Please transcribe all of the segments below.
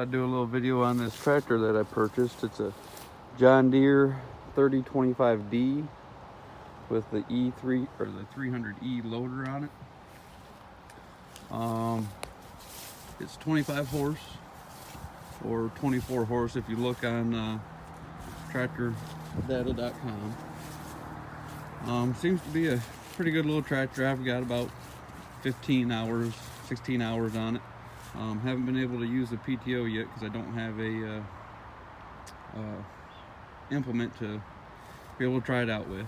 I'd do a little video on this tractor that I purchased. It's a John Deere 3025D with the E3 or the 300E loader on it. It's 25 horse or 24 horse if you look on tractordata.com. Seems to be a pretty good little tractor. I've got about 15 hours, 16 hours on it. Haven't been able to use the PTO yet because I don't have a implement to be able to try it out with.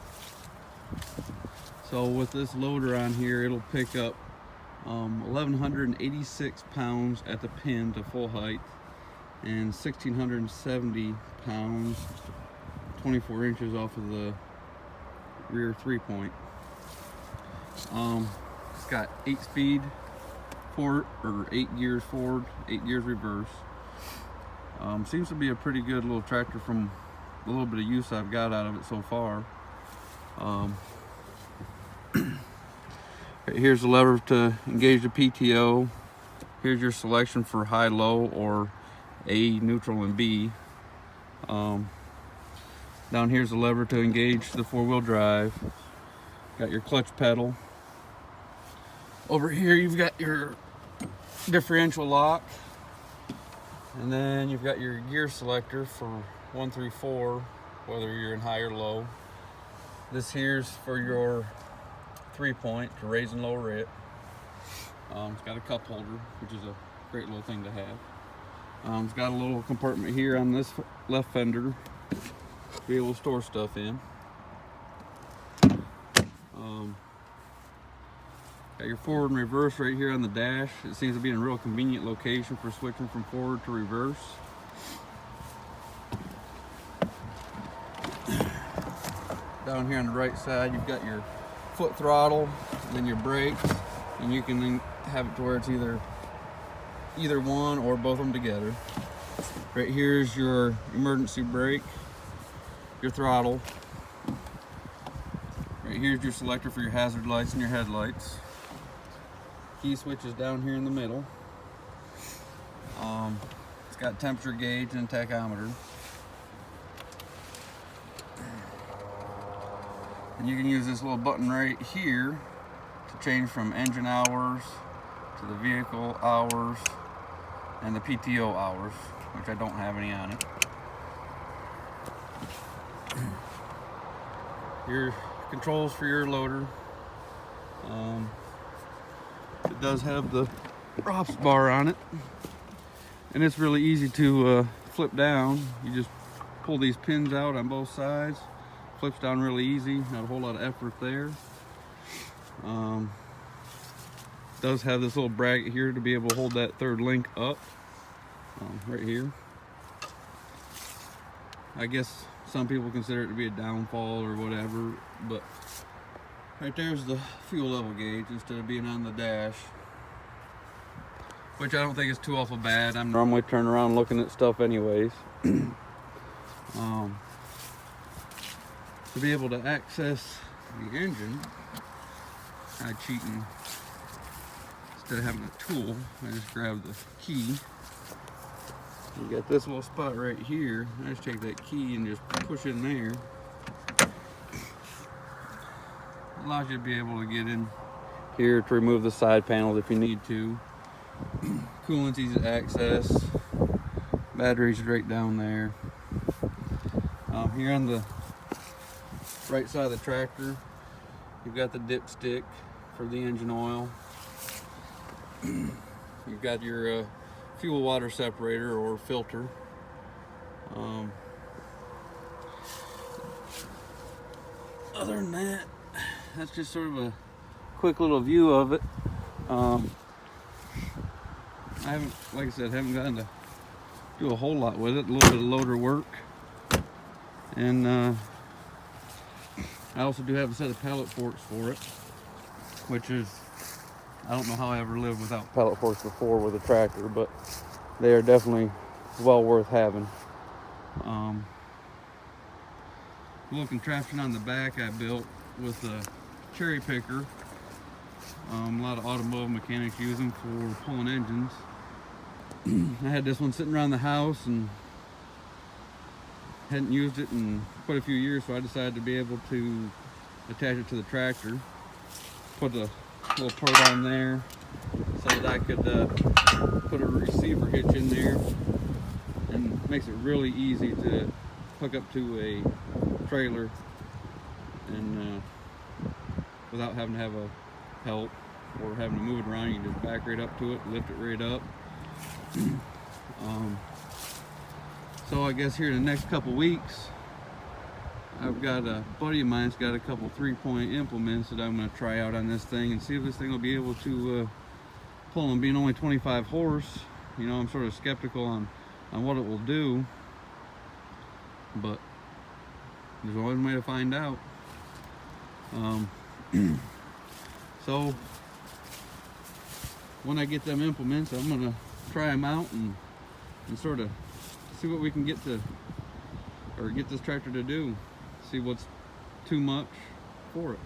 So with this loader on here, it'll pick up 1,186 pounds at the pin to full height and 1,670 pounds 24 inches off of the rear 3-point. It's got 8-speed forward, or 8 gears forward, 8 gears reverse. Seems to be a pretty good little tractor from the little bit of use I've got out of it so far. Here's the lever to engage the PTO. Here's your selection for high, low, or A, neutral, and B. Down here's the lever to engage the 4-wheel drive. Got your clutch pedal. Over here you've got your differential lock, and then you've got your gear selector for 1 through 4, whether you're in high or low. This here's for your 3-point to raise and lower it. It's got a cup holder, which is a great little thing to have. It's got a little compartment here on this left fender to be able to store stuff in. Got your forward and reverse right here on the dash. It seems to be in a real convenient location for switching from forward to reverse. Down here on the right side, you've got your foot throttle, and then your brakes, and you can then have it to where it's either one or both of them together. Right here is your emergency brake, your throttle. Right here's your selector for your hazard lights and your headlights. Key switch is down here in the middle. It's got temperature gauge and tachometer. And you can use this little button right here to change from engine hours to the vehicle hours and the PTO hours, which I don't have any on it. Your controls for your loader. It does have the ROPS bar on it, and it's really easy to flip down. You just pull these pins out on both sides. Flips down really easy, not a whole lot of effort there. Does have this little bracket here to be able to hold that third link up, right here. I guess some people consider it to be a downfall or whatever, but right there's the fuel level gauge instead of being on the dash, which I don't think is too awful bad. I'm normally turning around looking at stuff anyways. To be able to access the engine, I'm cheating. Instead of having a tool, I just grab the key. You got this little spot right here. I just take that key and just push it in there. Allows you to be able to get in here to remove the side panels if you need to. Coolant's easy to access. Batteries right down there. Here on the right side of the tractor, you've got the dipstick for the engine oil. You've got your fuel water separator or filter. Other than that, that's just sort of a quick little view of it. I haven't, like I said, haven't gotten to do a whole lot with it. A little bit of loader work, and I also do have a set of pallet forks for it, which is, I don't know how I ever lived without pallet forks before with a tractor, but they are definitely well worth having. Little contraption on the back I built with a cherry picker. A lot of automotive mechanics use them for pulling engines. I had this one sitting around the house and hadn't used it in quite a few years, so I decided to be able to attach it to the tractor. Put a little part on there so that I could put a receiver hitch in there, and makes it really easy to hook up to a trailer and without having to have a help or having to move it around. You can just back right up to it, lift it right up. So I guess here in the next couple weeks, I've got a buddy of mine's got a couple 3-point implements that I'm going to try out on this thing and see if this thing will be able to pull them. Being only 25 horse, you know, I'm sort of skeptical on what it will do, but there's always a way to find out. So when I get them implements, I'm going to try them out and sort of see what we can get this tractor to do. See what's too much for it.